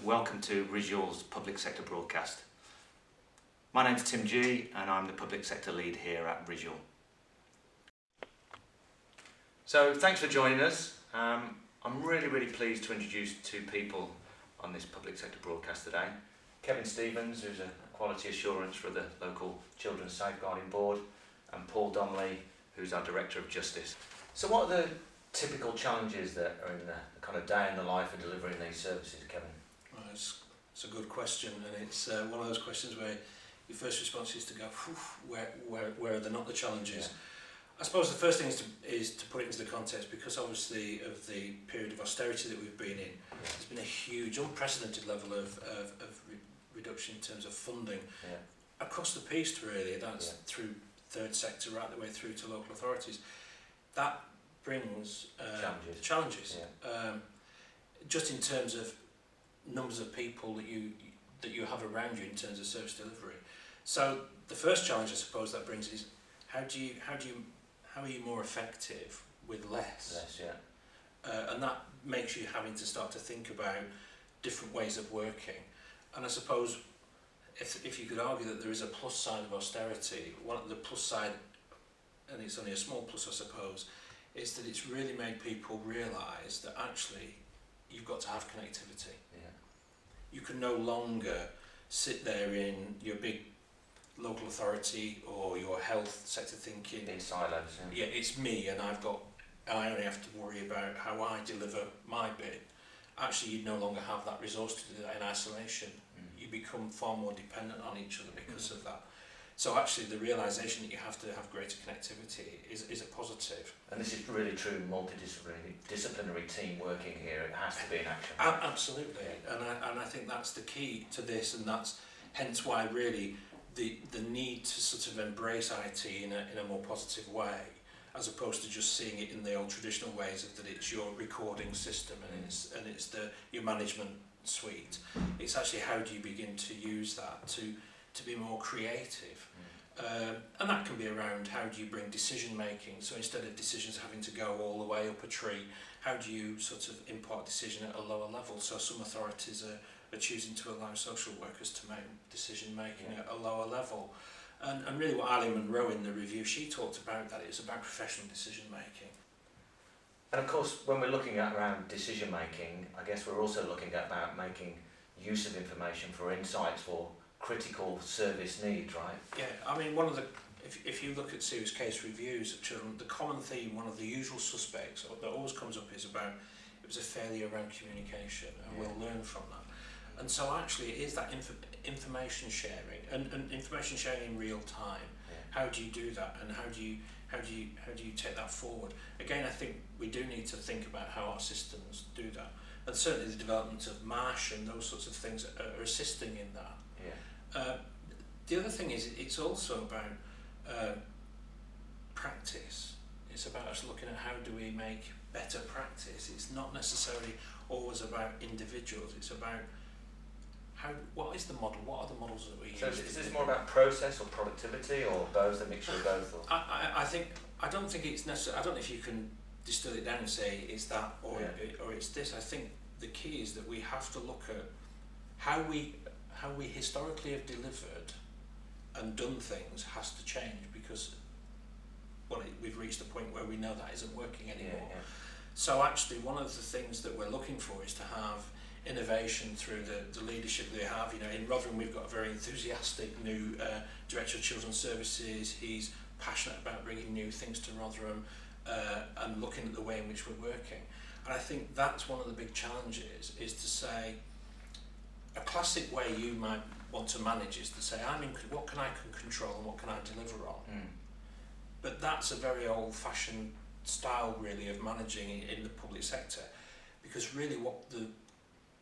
welcome to Risual's public sector broadcast. My name's Tim G and I'm the public sector lead here at Risual. So thanks for joining us. I'm really pleased to introduce two people on this public sector broadcast today. Kevin Stevens, who's a quality assurance for the local Children's Safeguarding Board, and Paul Donnelly, who's our Director of Justice. So what are the typical challenges that are in the kind of day in the life of delivering these services, Kevin? Well, it's a good question, and it's one of those questions where your first response is to go, where are not the challenges? Yeah. I suppose the first thing is to put it into the context, because obviously of the period of austerity that we've been in, there's been a huge, unprecedented level of reduction in terms of funding across the piece, really. That's through third sector right the way through to local authorities. That brings challenges. Just in terms of numbers of people that you have around you in terms of service delivery. So the first challenge I suppose that brings is how are you more effective with less? And that makes you having to start to think about different ways of working. And I suppose if you could argue that there is a plus side of austerity, one of the plus side, and it's only a small plus I suppose, is that it's really made people realise that actually you've got to have connectivity. You can no longer sit there in your big local authority or your health sector thinking in silos. It's me and I only have to worry about how I deliver my bit. Actually, you no longer have that resource to do that in isolation. You become far more dependent on each other because of that. So actually the realisation that you have to have greater connectivity is a positive. And this is really true disciplinary team working here. It has to be in action. Absolutely. And I think that's the key to this, and that's hence why really the need to sort of embrace IT in a more positive way, as opposed to just seeing it in the old traditional ways of that it's your recording system and it's your management suite. It's actually how do you begin to use that to be more creative. And that can be around how do you bring decision making, so instead of decisions having to go all the way up a tree, how do you sort of impart decision at a lower level? So some authorities are choosing to allow social workers to make decision making at a lower level. And really what Ali Munro in the review, she talked about that, it's about professional decision making. And of course, when we're looking at around decision making, I guess we're also looking at about making use of information for insights for critical service needs, right? Yeah, I mean, if you look at serious case reviews of children, the common theme, one of the usual suspects that always comes up is about it was a failure around communication, and we'll learn from that. And so actually it is that information sharing and information sharing in real time. How do you do that, and how do you take that forward? Again, I think we do need to think about how our systems do that, and certainly the development of MASH and those sorts of things are assisting in that. The other thing is it's also about practice. It's about us looking at how do we make better practice. It's not necessarily always about individuals. It's about what is the model? What are the models that we use? So is this more about process or productivity, or both, a mixture of both? Or? I don't think it's necessary. I don't know if you can distill it down and say it's that or it's this. I think the key is that we have to look at how we historically have delivered and done things has to change, because we've reached a point where we know that isn't working anymore. So actually one of the things that we're looking for is to have innovation through the leadership they have. In Rotherham we've got a very enthusiastic new Director of Children's Services. He's passionate about bringing new things to Rotherham and looking at the way in which we're working. And I think that's one of the big challenges, is to say, a classic way you might want to manage is to say, what can I control and what can I deliver on? But that's a very old-fashioned style, really, of managing in the public sector, because really what the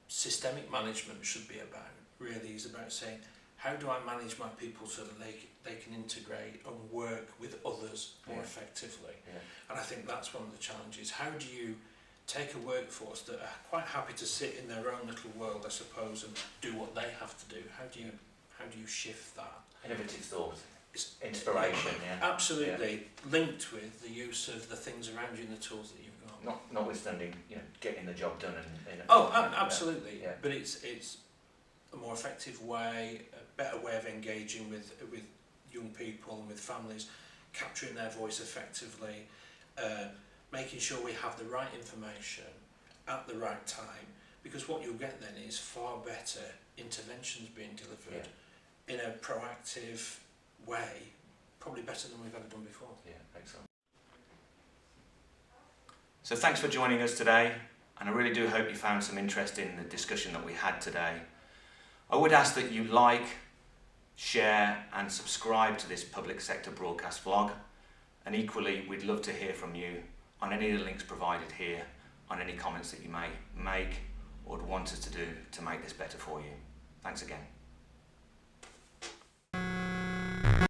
systemic management should be about, really, is about saying, how do I manage my people so that they can integrate and work with others more effectively? And I think that's one of the challenges. How do you take a workforce that are quite happy to sit in their own little world, I suppose, and do what they have to do? How do you shift that? Innovative thought, inspiration. Absolutely, linked with the use of the things around you and the tools that you've got. Notwithstanding, getting the job done and Absolutely. Yeah. But it's a more effective way, a better way of engaging with young people and with families, capturing their voice effectively, making sure we have the right information at the right time, because what you'll get then is far better interventions being delivered in a proactive way, probably better than we've ever done before. Yeah, excellent. So thanks for joining us today, and I really do hope you found some interest in the discussion that we had today. I would ask that you like, share and subscribe to this public sector broadcast vlog, and equally we'd love to hear from you on any of the links provided here, on any comments that you may make or would want us to do to make this better for you. Thanks again.